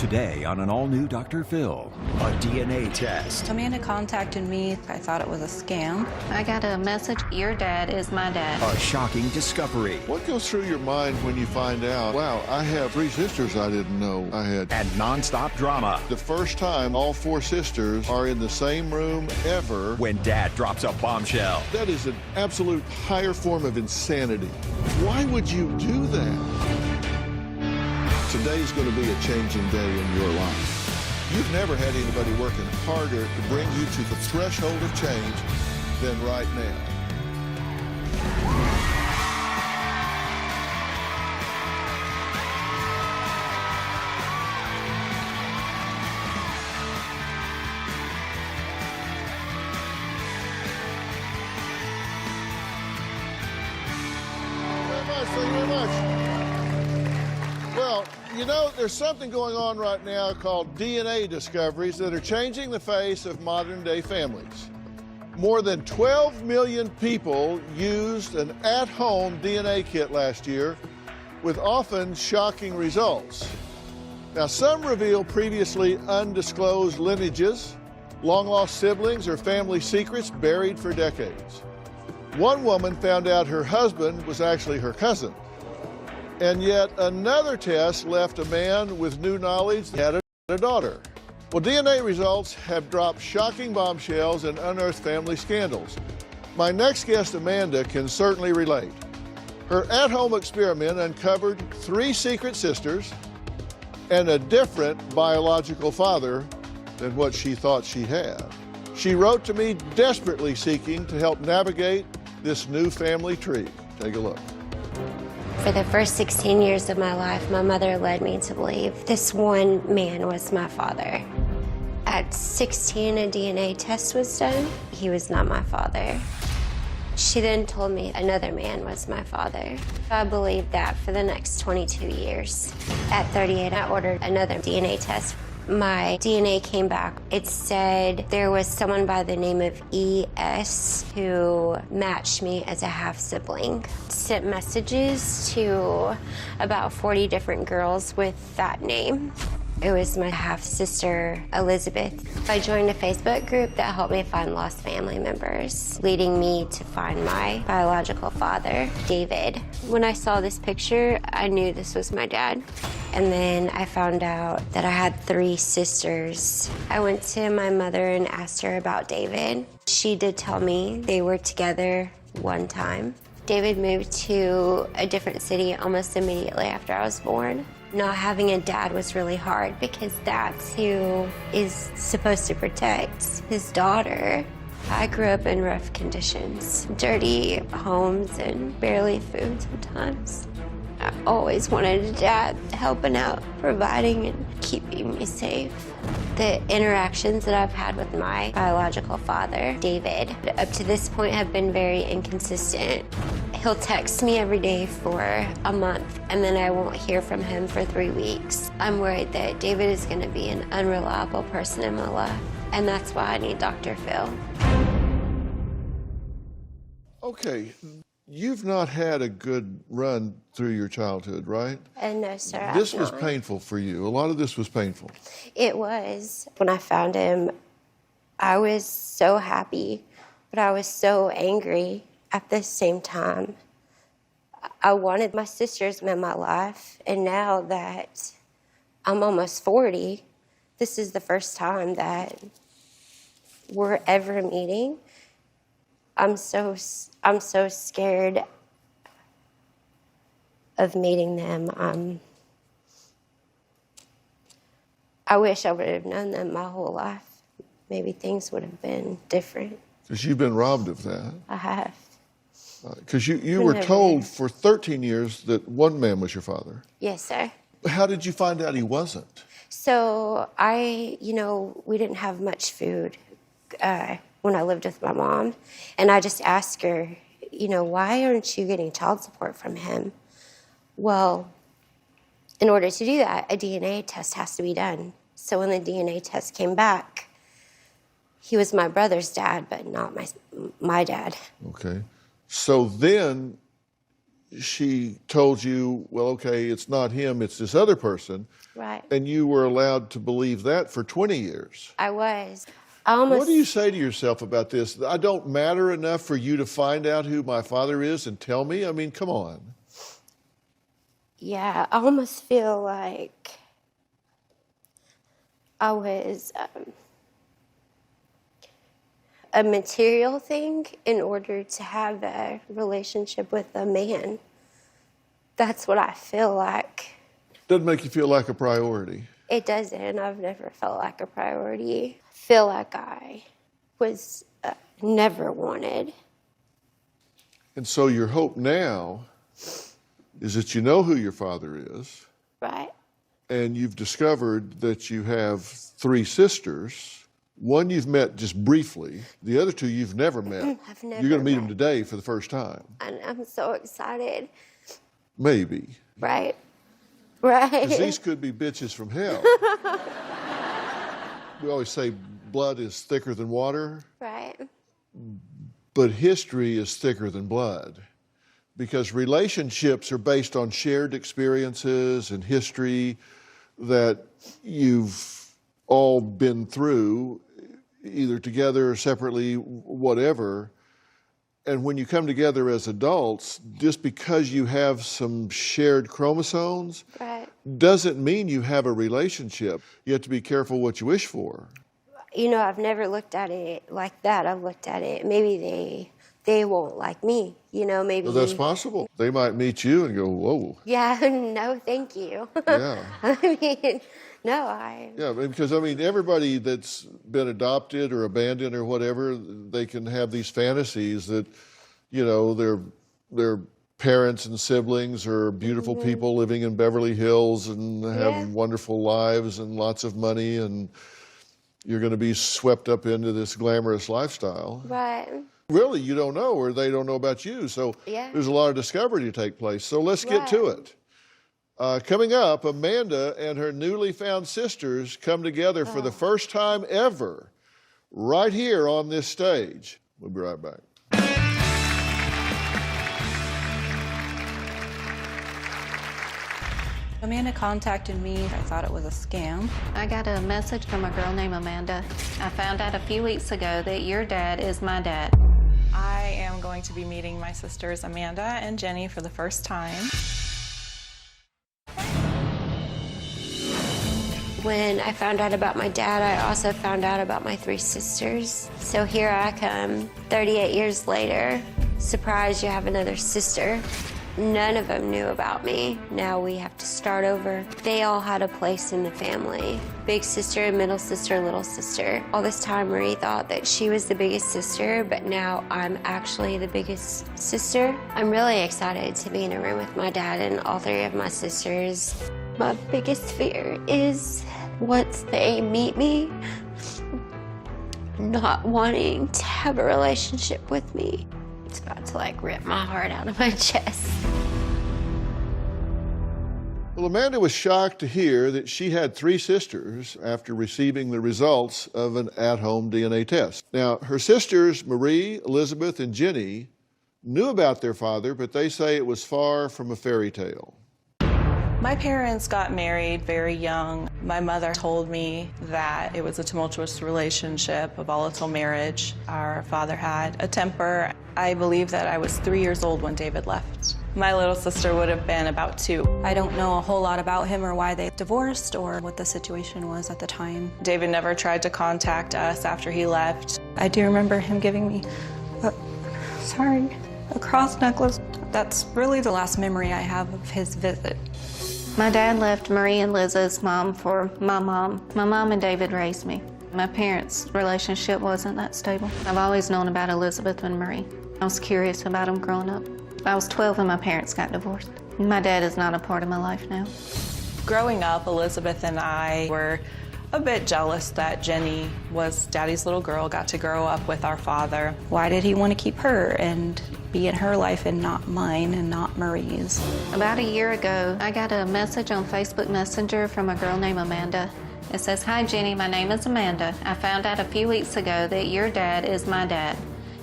Today on an all-new Dr. Phil, a DNA test. Amanda contacted me. I thought it was a scam. I got a message, your dad is my dad. A shocking discovery. What goes through your mind when you find out, wow, I have 3 sisters I didn't know I had? And non-stop drama. The first time all 4 sisters are in the same room ever. When Dad drops a bombshell. That is an absolute higher form of insanity. Why would you do that? Today's going to be a changing day in your life. You've never had anybody working harder to bring you to the threshold of change than right now. Thank you very much. Well, you know, there's something going on right now called DNA discoveries that are changing the face of modern-day families. More than 12 million people used an at-home DNA kit last year, with often shocking results. Now, some reveal previously undisclosed lineages, long-lost siblings, or family secrets buried for decades. One woman found out her husband was actually her cousin. And yet another test left a man with new knowledge that had a daughter. Well, DNA results have dropped shocking bombshells and unearthed family scandals. My next guest, Amanda, can certainly relate. Her at-home experiment uncovered 3 secret sisters and a different biological father than what she thought she had. She wrote to me desperately seeking to help navigate this new family tree. Take a look. For the first 16 years of my life, my mother led me to believe this one man was my father. At 16, a DNA test was done. He was not my father. She then told me another man was my father. I believed that for the next 22 years. At 38, I ordered another DNA test. My DNA came back. It said there was someone by the name of ES who matched me as a half-sibling. Sent messages to about 40 different girls with that name. It was my half-sister, Elizabeth. I joined a Facebook group that helped me find lost family members, leading me to find my biological father, David. When I saw this picture, I knew this was my dad. And then I found out that I had 3 sisters. I went to my mother and asked her about David. She did tell me they were together one time. David moved to a different city almost immediately after I was born. Not having a dad was really hard because that's who is supposed to protect his daughter. I grew up in rough conditions, dirty homes and barely food sometimes. I always wanted a dad helping out, providing and keeping me safe. The interactions that I've had with my biological father, David, up to this point have been very inconsistent. He'll text me every day for a month, and then I won't hear from him for 3 weeks. I'm worried that David is going to be an unreliable person in my life, and that's why I need Dr. Phil. Okay, you've not had a good run through your childhood, right? No, sir. This was painful for you. A lot of this was painful. It was. When I found him, I was so happy, but I was so angry at the same time. I wanted my sisters in my life, and now that I'm almost 40, this is the first time that we're ever meeting. I'm so scared of meeting them. I wish I would have known them my whole life. Maybe things would have been different. Because you've been robbed of that. I have. Because you were told for 13 years that one man was your father. Yes, sir. How did you find out he wasn't? So we didn't have much food when I lived with my mom. And I just asked her, why aren't you getting child support from him? Well, in order to do that, a DNA test has to be done. So when the DNA test came back, he was my brother's dad, but not my dad. Okay. So then she told you, well, okay, it's not him, it's this other person. Right. And you were allowed to believe that for 20 years. I was. What do you say to yourself about this? I don't matter enough for you to find out who my father is and tell me? I mean, come on. Yeah, I almost feel like I was a material thing in order to have a relationship with a man. That's what I feel like. Doesn't make you feel like a priority. It doesn't. I've never felt like a priority. I feel like I was never wanted. And so your hope now is that you know who your father is. Right. And you've discovered that you have 3 sisters. One you've met just briefly. The other 2 you've never met. I've never You're going to meet met. them today for the first time. And I'm so excited. Maybe. Right. Right. Because these could be bitches from hell. We always say blood is thicker than water. Right. But history is thicker than blood. Because relationships are based on shared experiences and history that you've all been through, either together or separately, whatever. And when you come together as adults, just because you have some shared chromosomes Right. doesn't mean you have a relationship. You have to be careful what you wish for. You know, I've never looked at it like that. I've looked at it, maybe they won't like me, you know, maybe. Well, that's possible. They might meet you and go, whoa. Yeah, no, thank you. Yeah. I mean, no, Yeah, because, I mean, everybody that's been adopted or abandoned or whatever, they can have these fantasies that, you know, their parents and siblings are beautiful people living in Beverly Hills and have wonderful lives and lots of money, and you're going to be swept up into this glamorous lifestyle. Right. Really, you don't know, or they don't know about you. So there's a lot of discovery to take place. So let's get to it. Coming up, Amanda and her newly found sisters come together for the first time ever, right here on this stage. We'll be right back. Amanda contacted me. I thought it was a scam. I got a message from a girl named Amanda. I found out a few weeks ago that your dad is my dad. I am going to be meeting my sisters Amanda and Jenny for the first time. When I found out about my dad, I also found out about my 3 sisters. So here I come, 38 years later. Surprised you have another sister. None of them knew about me. Now we have to start over. They all had a place in the family. Big sister, middle sister, little sister. All this time Marie thought that she was the biggest sister, but now I'm actually the biggest sister. I'm really excited to be in a room with my dad and all 3 of my sisters. My biggest fear is once they meet me, not wanting to have a relationship with me. It's about to like rip my heart out of my chest. Well, Amanda was shocked to hear that she had 3 sisters after receiving the results of an at-home DNA test. Now, her sisters, Marie, Elizabeth, and Jenny, knew about their father, but they say it was far from a fairy tale. My parents got married very young. My mother told me that it was a tumultuous relationship, a volatile marriage. Our father had a temper. I believe that I was 3 years old when David left. My little sister would have been about 2. I don't know a whole lot about him or why they divorced or what the situation was at the time. David never tried to contact us after he left. I do remember him giving me a cross necklace. That's really the last memory I have of his visit. My dad left Marie and Liz's mom for my mom. My mom and David raised me. My parents' relationship wasn't that stable. I've always known about Elizabeth and Marie. I was curious about them growing up. I was 12 when my parents got divorced. My dad is not a part of my life now. Growing up, Elizabeth and I were a bit jealous that Jenny was Daddy's little girl, got to grow up with our father. Why did he want to keep her and be in her life and not mine and not Marie's? About a year ago, I got a message on Facebook Messenger from a girl named Amanda. It says, "Hi Jenny, my name is Amanda. I found out a few weeks ago that your dad is my dad.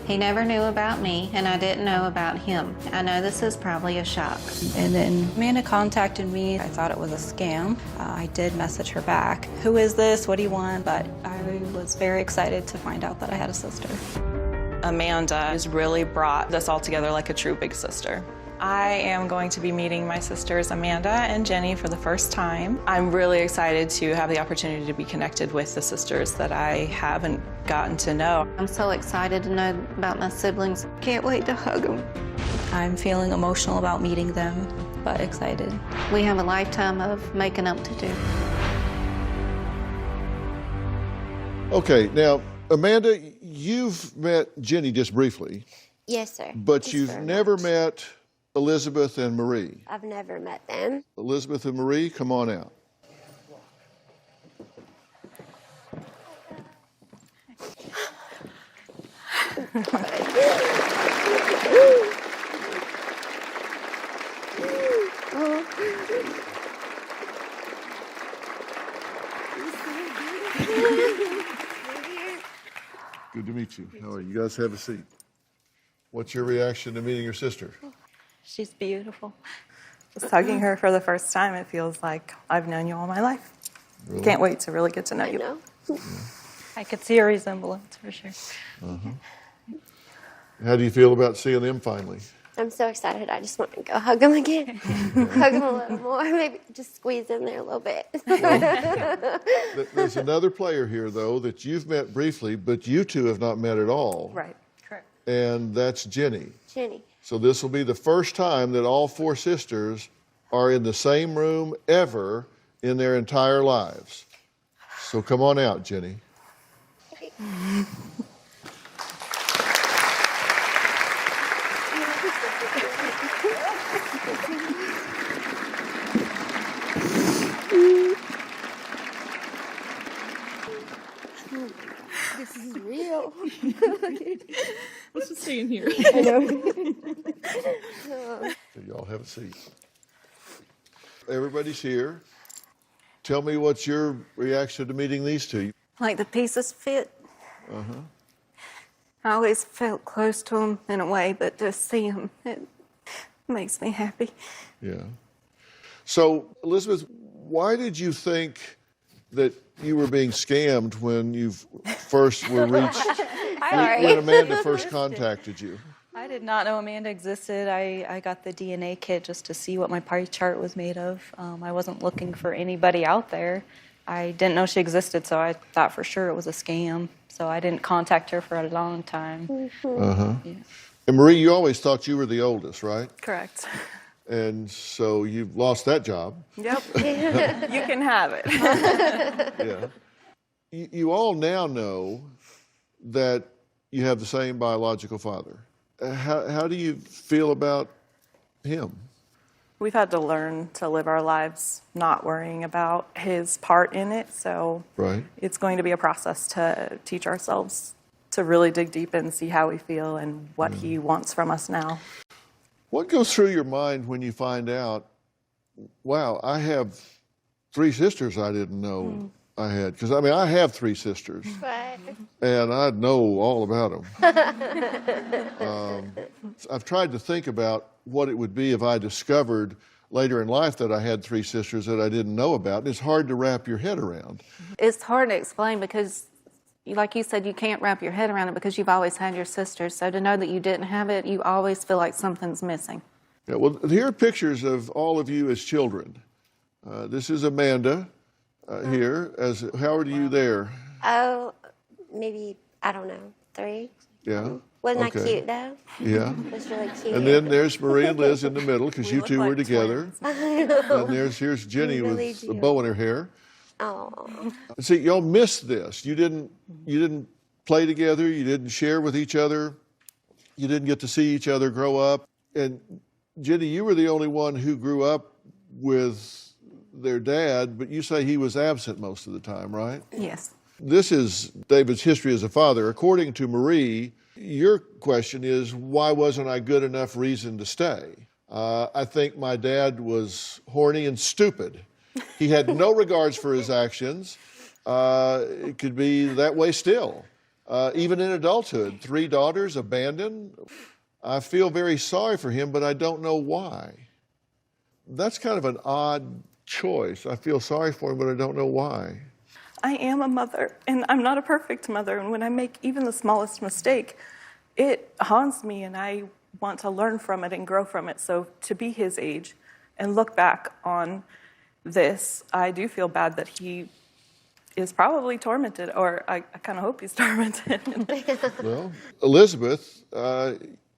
He never knew about me, and I didn't know about him. I know this is probably a shock. And then Amanda contacted me. I thought it was a scam. I did message her back. Who is this? What do you want? But I was very excited to find out that I had a sister. Amanda has really brought this all together like a true big sister. I am going to be meeting my sisters Amanda and Jenny for the first time. I'm really excited to have the opportunity to be connected with the sisters that I haven't gotten to know. I'm so excited to know about my siblings. Can't wait to hug them. I'm feeling emotional about meeting them, but excited. We have a lifetime of making up to do. Okay, now, Amanda, you've met Jenny just briefly, Yes, sir. but Just you've very never much. met Elizabeth and Marie. I've never met them. Elizabeth and Marie, come on out. Good to meet you. How are you? You guys have a seat. What's your reaction to meeting your sister? She's beautiful. Just hugging her for the first time, it feels like I've known you all my life. Really? Can't wait to really get to know I you. know. I could see a resemblance for sure. How do you feel about seeing them finally? I'm so excited. I just want to go hug them again. Hug them a little more. Maybe just squeeze in there a little bit. There's another player here, though, that you've met briefly, but you two have not met at all. Right. Correct. And that's Jenny. Jenny. So this will be the first time that all four sisters are in the same room ever in their entire lives. So come on out, Jenny. This is real. Let's just stay in here. I know. So y'all have a seat. Everybody's here. Tell me what's your reaction to meeting these two. Like the pieces fit. I always felt close to them in a way, but to see them, it makes me happy. Yeah. So, Elizabeth, why did you think that you were being scammed when you first were reached, when Amanda first contacted you? I did not know Amanda existed. I got the DNA kit just to see what my pie chart was made of. I wasn't looking for anybody out there. I didn't know she existed, so I thought for sure it was a scam. So I didn't contact her for a long time. Yeah. And Marie, you always thought you were the oldest, right? Correct. And so you've lost that job. Yep. You can have it. Yeah. You all now know that you have the same biological father. How do you feel about him? We've had to learn to live our lives not worrying about his part in it, so Right. it's going to be a process to teach ourselves to really dig deep and see how we feel and what he wants from us now. What goes through your mind when you find out, wow, I have 3 sisters I didn't know I had? Because, I mean, I have 3 sisters, Right. and I know all about them. I've tried to think about what it would be if I discovered later in life that I had 3 sisters that I didn't know about. And it's hard to wrap your head around. It's hard to explain because, like you said, you can't wrap your head around it because you've always had your sisters. So to know that you didn't have it, you always feel like something's missing. Yeah, well, here are pictures of all of you as children. This is Amanda here. How old are you there? Oh, maybe, I don't know, 3? Yeah. Wasn't Okay. that cute, though? Yeah. It was really cute. And then there's Marie and Liz in the middle because you look two were like together. And here's Jenny We really with a do. bow in her hair. Oh, See, y'all missed this. You didn't play together. You didn't share with each other. You didn't get to see each other grow up. And Jenny, you were the only one who grew up with their dad, but you say he was absent most of the time, right? Yes. This is David's history as a father. According to Marie, your question is, why wasn't I good enough reason to stay? I think my dad was horny and stupid. He had no regards for his actions. It could be that way still. even in adulthood. 3 daughters abandoned. I feel very sorry for him, but I don't know why. That's kind of an odd choice. I feel sorry for him, but I don't know why. I am a mother, and I'm not a perfect mother, and when I make even the smallest mistake, it haunts me, and I want to learn from it and grow from it. So to be his age and look back on this, I do feel bad that he is probably tormented, or I kind of hope he's tormented. Well, Elizabeth,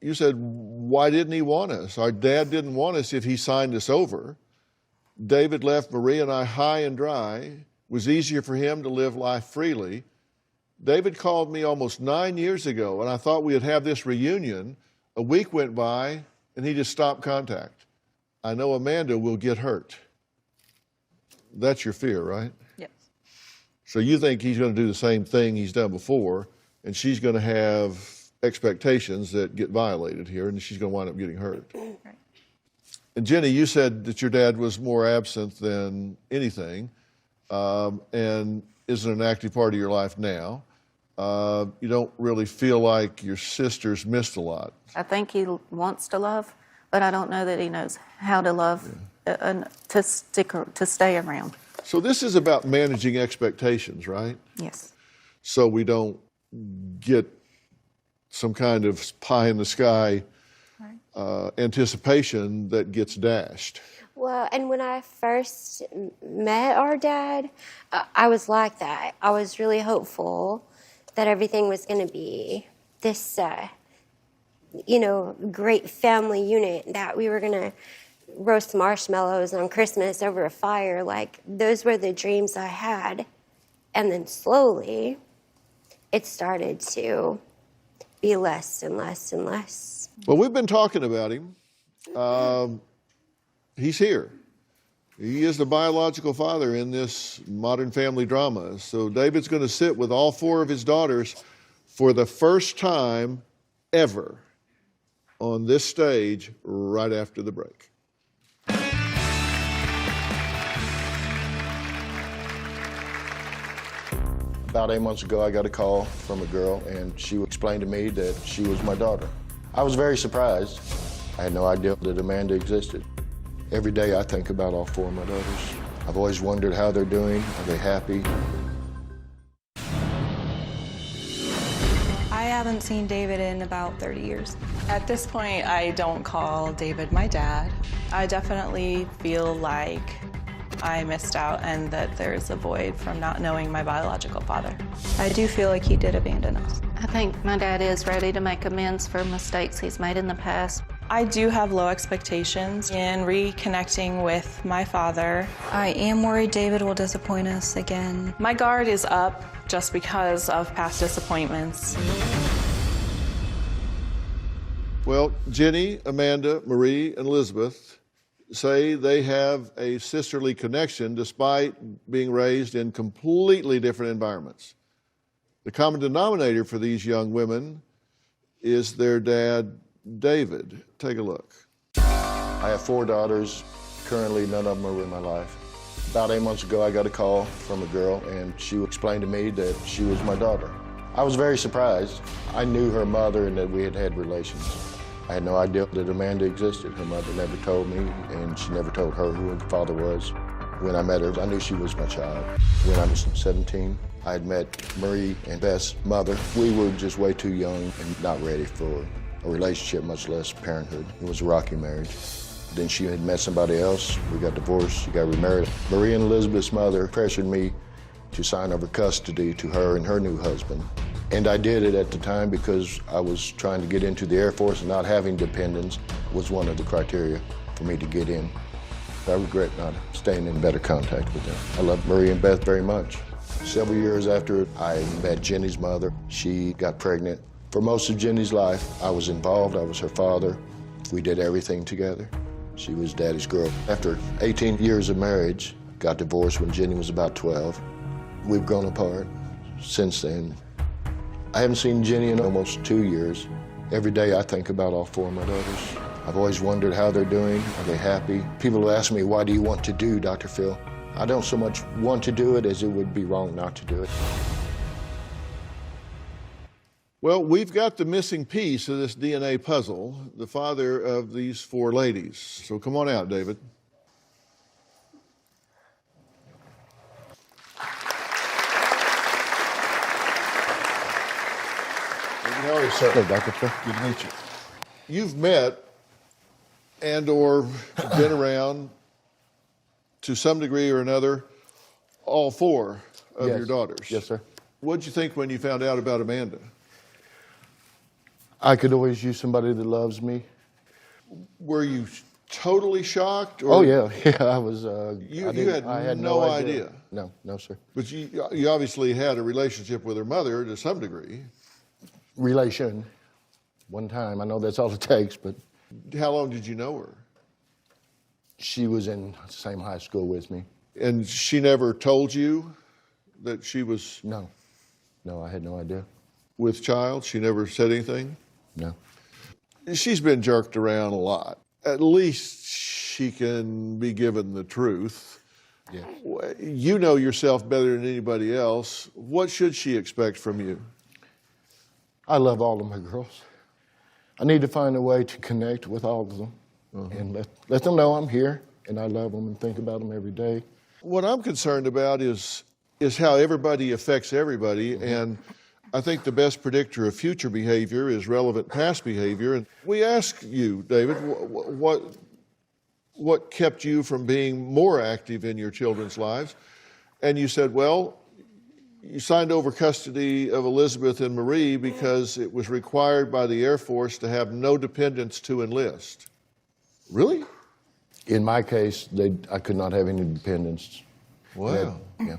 you said, why didn't he want us? Our dad didn't want us if he signed us over. David left Marie and I high and dry. It was easier for him to live life freely. David called me almost 9 years ago, and I thought we would have this reunion. A week went by, and he just stopped contact. I know Amanda will get hurt. That's your fear, right? Yes. So you think he's going to do the same thing he's done before, and she's going to have expectations that get violated here, and she's going to wind up getting hurt. Right. And Jenny, you said that your dad was more absent than anything, and isn't an active part of your life now. You don't really feel like your sister's missed a lot. I think he wants to love, but I don't know that he knows how to love to stay around. So this is about managing expectations, right? Yes. So we don't get some kind of pie in the sky anticipation that gets dashed. Well, and when I first met our dad, I was like that. I was really hopeful that everything was going to be this, great family unit, that we were going to roast marshmallows on Christmas over a fire. Like, those were the dreams I had. And then slowly, it started to be less and less and less. Well, we've been talking about him. He's here. He is the biological father in this modern family drama. So David's going to sit with all 4 of his daughters for the first time ever on this stage right after the break. About 8 months ago, I got a call from a girl, and she explained to me that she was my daughter. I was very surprised. I had no idea that Amanda existed. Every day I think about all 4 of my daughters. I've always wondered how they're doing. Are they happy? I haven't seen David in about 30 years. At this point, I don't call David my dad. I definitely feel like I missed out and that there's a void from not knowing my biological father. I do feel like he did abandon us. I think my dad is ready to make amends for mistakes he's made in the past. I do have low expectations in reconnecting with my father. I am worried David will disappoint us again. My guard is up just because of past disappointments. Well, Jenny, Amanda, Marie, and Elizabeth say they have a sisterly connection despite being raised in completely different environments. The common denominator for these young women is their dad, David. Take a look. I have 4 daughters. Currently, none of them are in my life. About 8 months ago, I got a call from a girl, and she explained to me that she was my daughter. I was very surprised. I knew her mother and that we had had relations. I had no idea that Amanda existed. Her mother never told me, and she never told her who her father was. When I met her, I knew she was my child. When I was 17, I had met Marie and Beth's mother. We were just way too young and not ready for a relationship, much less parenthood. It was a rocky marriage. Then she had met somebody else. We got divorced. She got remarried. Marie and Elizabeth's mother pressured me to sign over custody to her and her new husband. And I did it at the time because I was trying to get into the Air Force, and not having dependents was one of the criteria for me to get in. I regret not staying in better contact with them. I love Marie and Beth very much. Several years after I met Jenny's mother, she got pregnant. For most of Jenny's life, I was involved. I was her father. We did everything together. She was Daddy's girl. After 18 years of marriage, got divorced when Jenny was about 12. We've grown apart since then. I haven't seen Jenny in almost 2 years. Every day I think about all 4 of my daughters. I've always wondered how they're doing. Are they happy? People have asked me, why do you want to do, Dr. Phil? I don't so much want to do it as it would be wrong not to do it. Well, we've got the missing piece of this DNA puzzle, the father of these 4 ladies. So come on out, David. How are you, sir? Hello, Dr. Phil. Good to meet you. You've met and or been around, to some degree or another, all 4 of Yes. your daughters. Yes, sir. What'd you think when you found out about Amanda? I could always use somebody that loves me. Were you totally shocked? Or Oh, yeah. Yeah, I was. You I had no idea. No, no, sir. But you obviously had a relationship with her mother to some degree. Relation. One time. I know that's all it takes, but How long did you know her? she was in the same high school with me. And she never told you that she was No. No, I had no idea. with child? She never said anything? No. She's been jerked around a lot. At least she can be given the truth. Yeah. You know yourself better than anybody else. What should she expect from you? I love all of my girls. I need to find a way to connect with all of them and let them know I'm here and I love them and think about them every day. What I'm concerned about is how everybody affects everybody, and I think the best predictor of future behavior is relevant past behavior. And we ask you, David, what kept you from being more active in your children's lives? And you said, well, you signed over custody of Elizabeth and Marie because it was required by the Air Force to have no dependents to enlist. Really? In my case, I could not have any dependents. Wow. Yeah.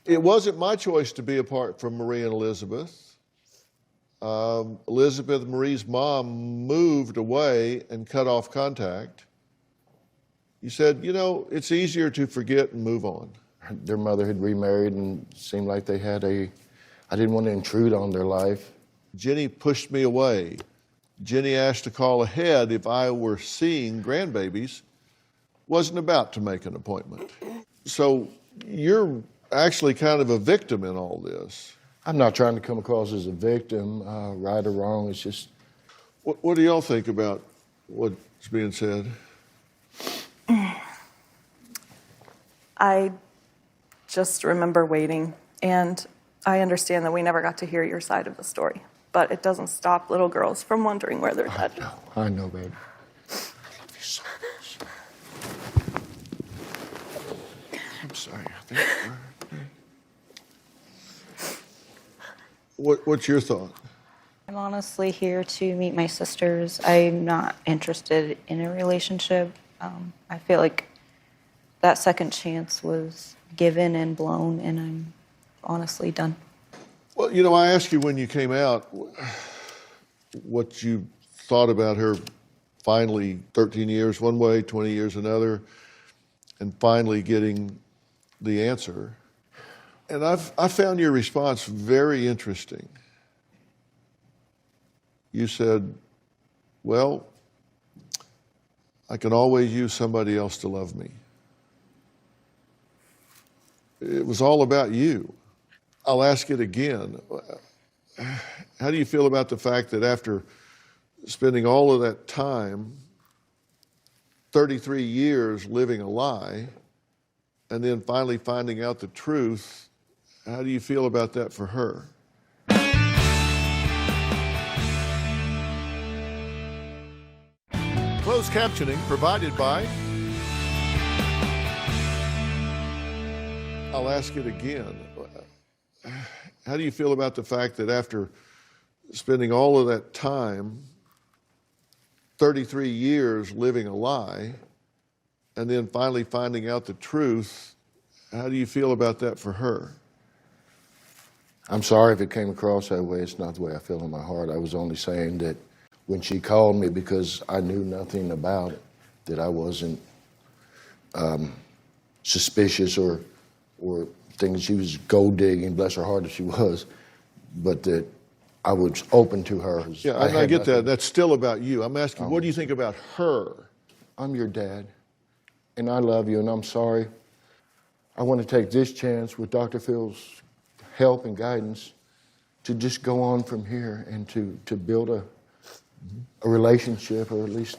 It wasn't my choice to be apart from Marie and Elizabeth. Elizabeth, Marie's mom, moved away and cut off contact. You said, you know, it's easier to forget and move on. Their mother had remarried and it seemed like they had I didn't want to intrude on their life. Jenny pushed me away. Jenny asked to call ahead if I were seeing grandbabies. Wasn't about to make an appointment. So you're actually kind of a victim in all this. I'm not trying to come across as a victim, right or wrong. It's just. What do y'all think about what's being said? I just remember waiting, and I understand that we never got to hear your side of the story, but it doesn't stop little girls from wondering where they're dead. I know, baby. I'm sorry. What's your thought? I'm honestly here to meet my sisters. I'm not interested in a relationship. I feel like that second chance was given and blown, and I'm honestly done. Well, you know, I asked you when you came out what you thought about her finally 13 years one way, 20 years another, and finally getting the answer. And I found your response very interesting. You said, well, I can always use somebody else to love me. It was all about you. I'll ask it again. How do you feel about the fact that after spending all of that time, 33 years living a lie, and then finally finding out the truth, how do you feel about that for her? Closed captioning provided by... I'll ask it again. How do you feel about the fact that after spending all of that time, 33 years living a lie, and then finally finding out the truth, how do you feel about that for her? I'm sorry if it came across that way. It's not the way I feel in my heart. I was only saying that when she called me, because I knew nothing about it, that I wasn't suspicious or thinking she was gold digging, bless her heart if she was, but that I was open to her. Yeah, I get that. That's still about you. I'm asking, what do you think about her? I'm your dad, and I love you, and I'm sorry. I want to take this chance with Dr. Phil's help and guidance to just go on from here and to build a relationship, or at least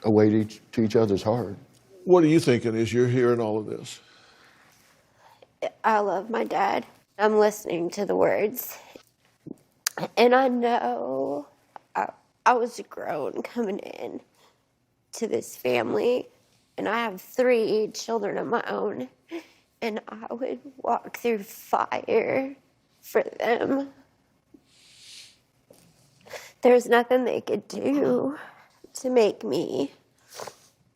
a way to each other's heart. What are you thinking as you're hearing all of this? I love my dad. I'm listening to the words. And I know I was grown coming in to this family, and I have 3 children of my own, and I would walk through fire for them. There's nothing they could do to make me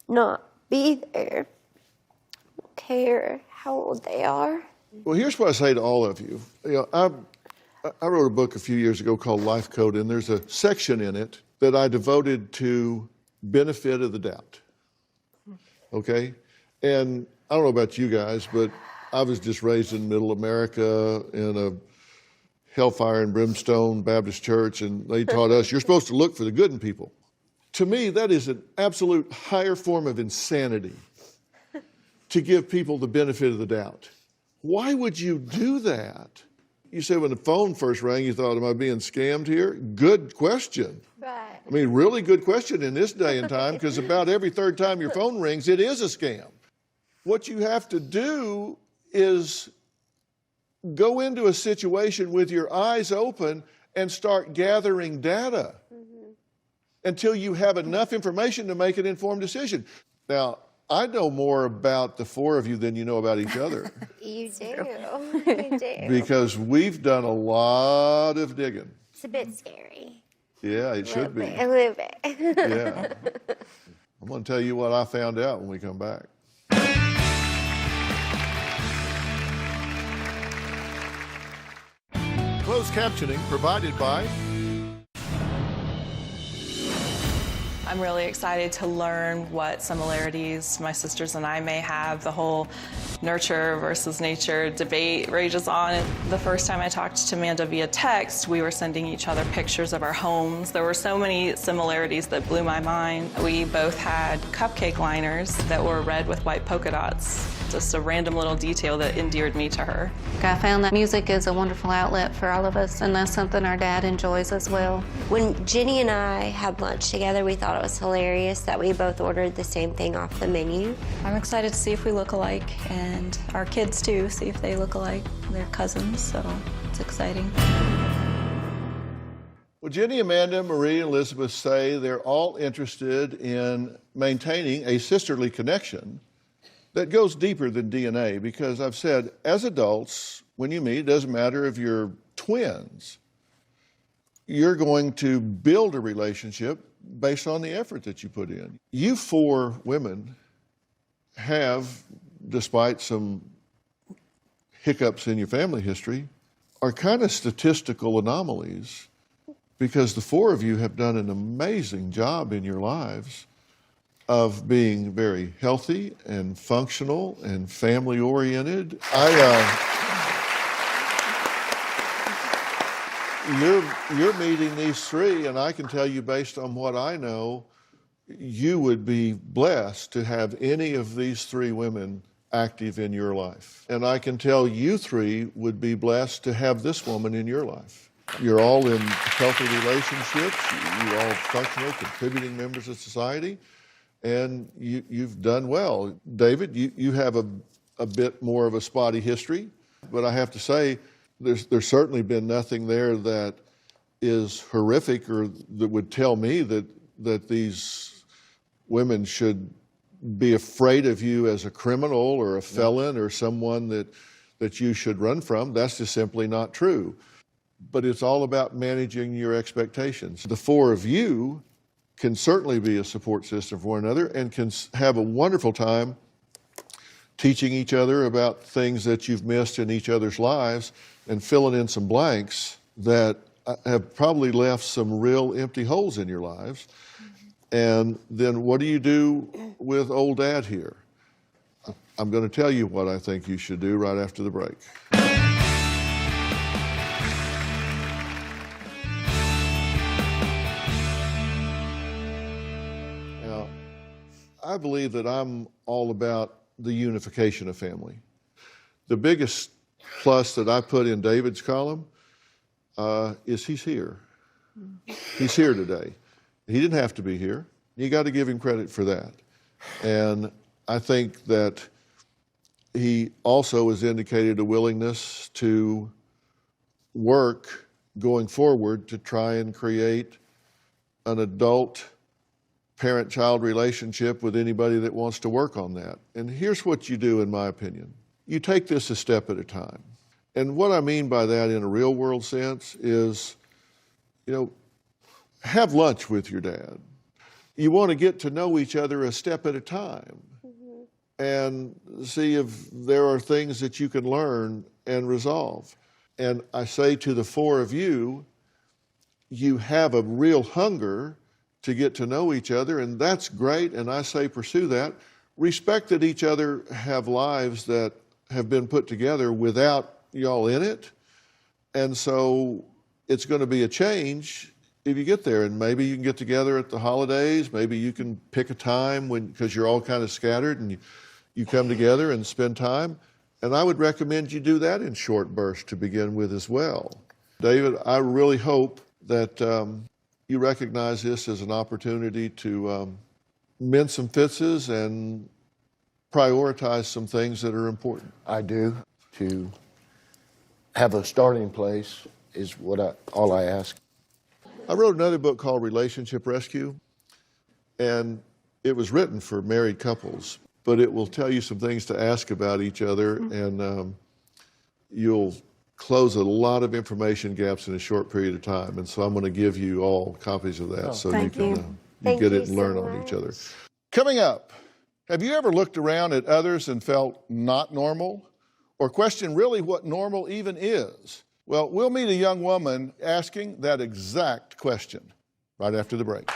not be there. I don't care how old they are. Well, here's what I say to all of you. I wrote a book a few years ago called Life Code, and there's a section in it that I devoted to benefit of the doubt. Okay? And I don't know about you guys, but I was just raised in middle America in a hellfire and brimstone Baptist church, and they taught us you're supposed to look for the good in people. To me, that is an absolute higher form of insanity, to give people the benefit of the doubt. Why would you do that? You said when the phone first rang, you thought, am I being scammed here? Good question. Right. I mean, really good question in this day and time, because about every third time your phone rings, it is a scam. What you have to do is go into a situation with your eyes open and start gathering data until you have enough information to make an informed decision. Now, I know more about the 4 of you than you know about each other. You do. You do. Because we've done a lot of digging. It's a bit scary. Yeah, it should be. A little bit. Yeah. I'm going to tell you what I found out when we come back. Closed captioning provided by... I'm really excited to learn what similarities my sisters and I may have. The whole nurture versus nature debate rages on. The first time I talked to Amanda via text, we were sending each other pictures of our homes. There were so many similarities that blew my mind. We both had cupcake liners that were red with white polka dots. Just a random little detail that endeared me to her. I found that music is a wonderful outlet for all of us, and that's something our dad enjoys as well. When Jenny and I had lunch together, we thought it was hilarious that we both ordered the same thing off the menu. I'm excited to see if we look alike, and our kids too, see if they look alike. They're cousins, so it's exciting. Well, Jenny, Amanda, Marie, and Elizabeth say they're all interested in maintaining a sisterly connection that goes deeper than DNA, because I've said, as adults, when you meet, it doesn't matter if you're twins, you're going to build a relationship based on the effort that you put in. You 4 women have, despite some hiccups in your family history, are kind of statistical anomalies, because the 4 of you have done an amazing job in your lives of being very healthy and functional and family-oriented. You're meeting these 3, and I can tell you, based on what I know, you would be blessed to have any of these 3 women active in your life. And I can tell you 3 would be blessed to have this woman in your life. You're all in healthy relationships. You're all functional, contributing members of society. And you've done well. David, you have a bit more of a spotty history, but I have to say, there's certainly been nothing there that is horrific or that would tell me that these women should be afraid of you as a criminal or a felon or someone that you should run from. That's just simply not true. But it's all about managing your expectations. The 4 of you can certainly be a support system for one another and can have a wonderful time teaching each other about things that you've missed in each other's lives and filling in some blanks that have probably left some real empty holes in your lives. And then what do you do with old dad here? I'm going to tell you what I think you should do right after the break. Now, I believe that I'm all about the unification of family. The biggest plus that I put in David's column is he's here. He's here today. He didn't have to be here. You got to give him credit for that. And I think that he also has indicated a willingness to work going forward to try and create an adult parent-child relationship with anybody that wants to work on that. And here's what you do, in my opinion. You take this a step at a time. And what I mean by that in a real-world sense is, you know, have lunch with your dad. You want to get to know each other a step at a time and see if there are things that you can learn and resolve. And I say to the four of you, you have a real hunger to get to know each other, and that's great, and I say pursue that. Respect that each other have lives that have been put together without y'all in it, and so it's going to be a change if you get there, and maybe you can get together at the holidays, maybe you can pick a time when, because you're all kind of scattered, and you come together and spend time, and I would recommend you do that in short bursts to begin with as well. David, I really hope that you recognize this as an opportunity to mend some fences and prioritize some things that are important. I do. To have a starting place is all I ask. I wrote another book called Relationship Rescue, and it was written for married couples, but it will tell you some things to ask about each other, and you'll close a lot of information gaps in a short period of time. And so I'm going to give you all copies of that so you can get it and learn on each other. Coming up, have you ever looked around at others and felt not normal or questioned really what normal even is? Well, we'll meet a young woman asking that exact question right after the break.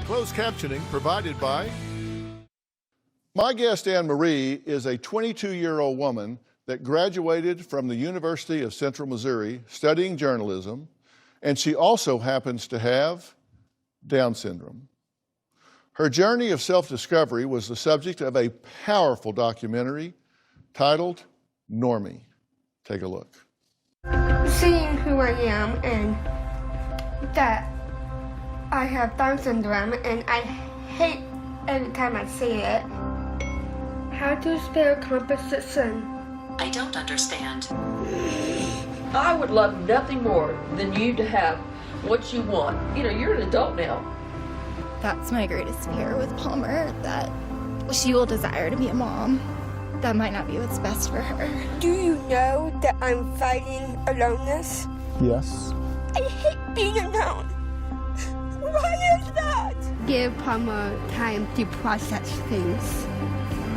Closed captioning provided by... My guest, Anne-Marie, is a 22-year-old woman that graduated from the University of Central Missouri studying journalism, and she also happens to have Down syndrome. Her journey of self-discovery was the subject of a powerful documentary titled Normie. Take a look. Seeing who I am and that I have Down syndrome, and I hate every time I see it. How to spell composition. I don't understand. I would love nothing more than you to have what you want. You know, you're an adult now. That's my greatest fear with Palmer, that she will desire to be a mom. That might not be what's best for her. Do you know that I'm fighting aloneness? Yes. I hate being alone. Why is that? Give Palmer time to process things.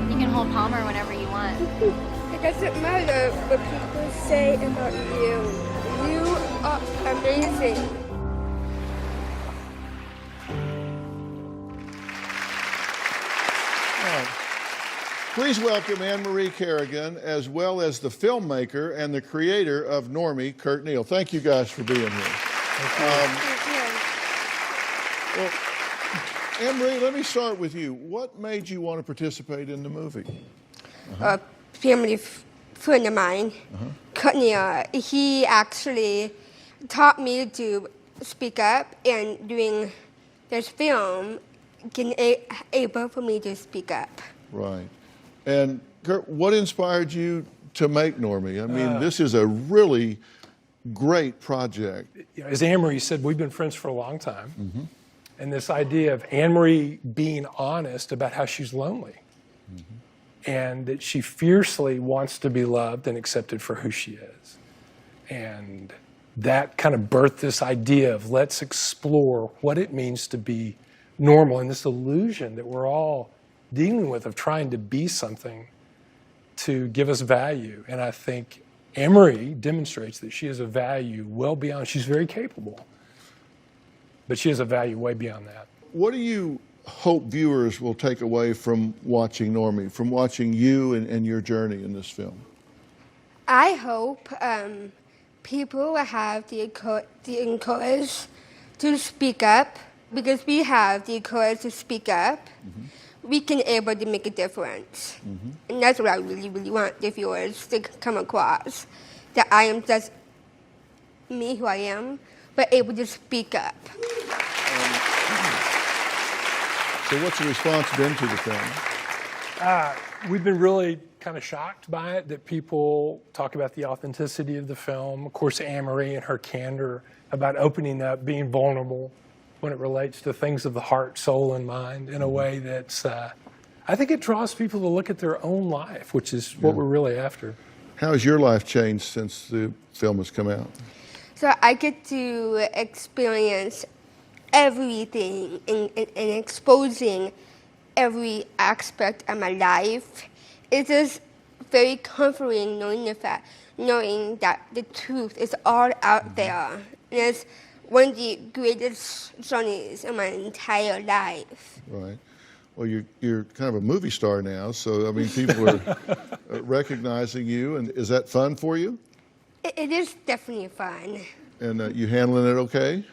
You can hold Palmer whenever you want. It doesn't matter what people say about you. You are amazing. Please welcome Anne-Marie Kerrigan, as well as the filmmaker and the creator of Normie, Kurt Neal. Thank you guys for being here. Well, Anne-Marie, let me start with you. What made you want to participate in the movie? A family friend of mine, Kurt Neal, he actually taught me to speak up, and doing this film, able for me to speak up. Right. And Kurt, what inspired you to make Normie? I mean, this is a really great project. As Anne-Marie said, we've been friends for a long time. And this idea of Anne-Marie being honest about how she's lonely and that she fiercely wants to be loved and accepted for who she is. And that kind of birthed this idea of let's explore what it means to be normal, and this illusion that we're all dealing with of trying to be something to give us value. And I think Anne-Marie demonstrates that she has a value well beyond, she's very capable, but she has a value way beyond that. What do you hope viewers will take away from watching Normie, from watching you and your journey in this film? I hope people will have the encourage to speak up, because we have the courage to speak up. we can able to make a difference. And that's what I really, really want the viewers to come across, that I am just me who I am, but able to speak up. So what's the response been to the film? We've been really kind of shocked by it, that people talk about the authenticity of the film. Of course, Anne-Marie and her candor about opening up, being vulnerable when it relates to things of the heart, soul, and mind in a way that's, I think it draws people to look at their own life, which is what we're really after. How has your life changed since the film has come out? So I get to experience everything and exposing every aspect of my life. It's just very comforting knowing knowing that the truth is all out there. And it's one of the greatest journeys in my entire life. Right. Well, you're kind of a movie star now, so I mean, people are recognizing you, and is that fun for you? It is definitely fun. And you handling it okay?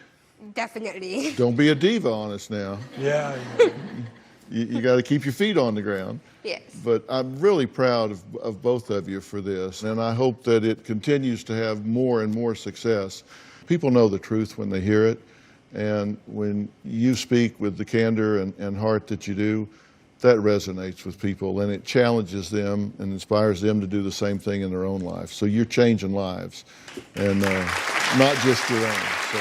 Definitely. Don't be a diva on us now. Yeah. You got to keep your feet on the ground. Yes. But I'm really proud of both of you for this, and I hope that it continues to have more and more success. People know the truth when they hear it, and when you speak with the candor and heart that you do, that resonates with people, and it challenges them and inspires them to do the same thing in their own life. So you're changing lives, and not just your own. So,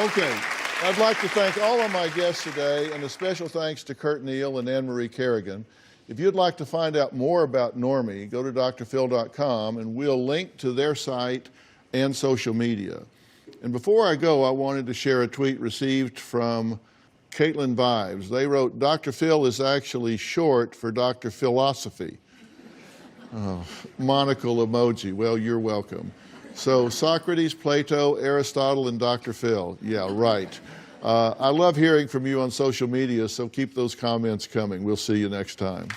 okay. I'd like to thank all of my guests today, and a special thanks to Kurt Neal and Anne-Marie Kerrigan. If you'd like to find out more about Normie, go to drphil.com, and we'll link to their site and social media. And before I go, I wanted to share a tweet received from Caitlin Vives. They wrote, Dr. Phil is actually short for Dr. Philosophy. Oh, monocle emoji. Well, you're welcome. So Socrates, Plato, Aristotle, and Dr. Phil. Yeah, right. I love hearing from you on social media, so keep those comments coming. We'll see you next time.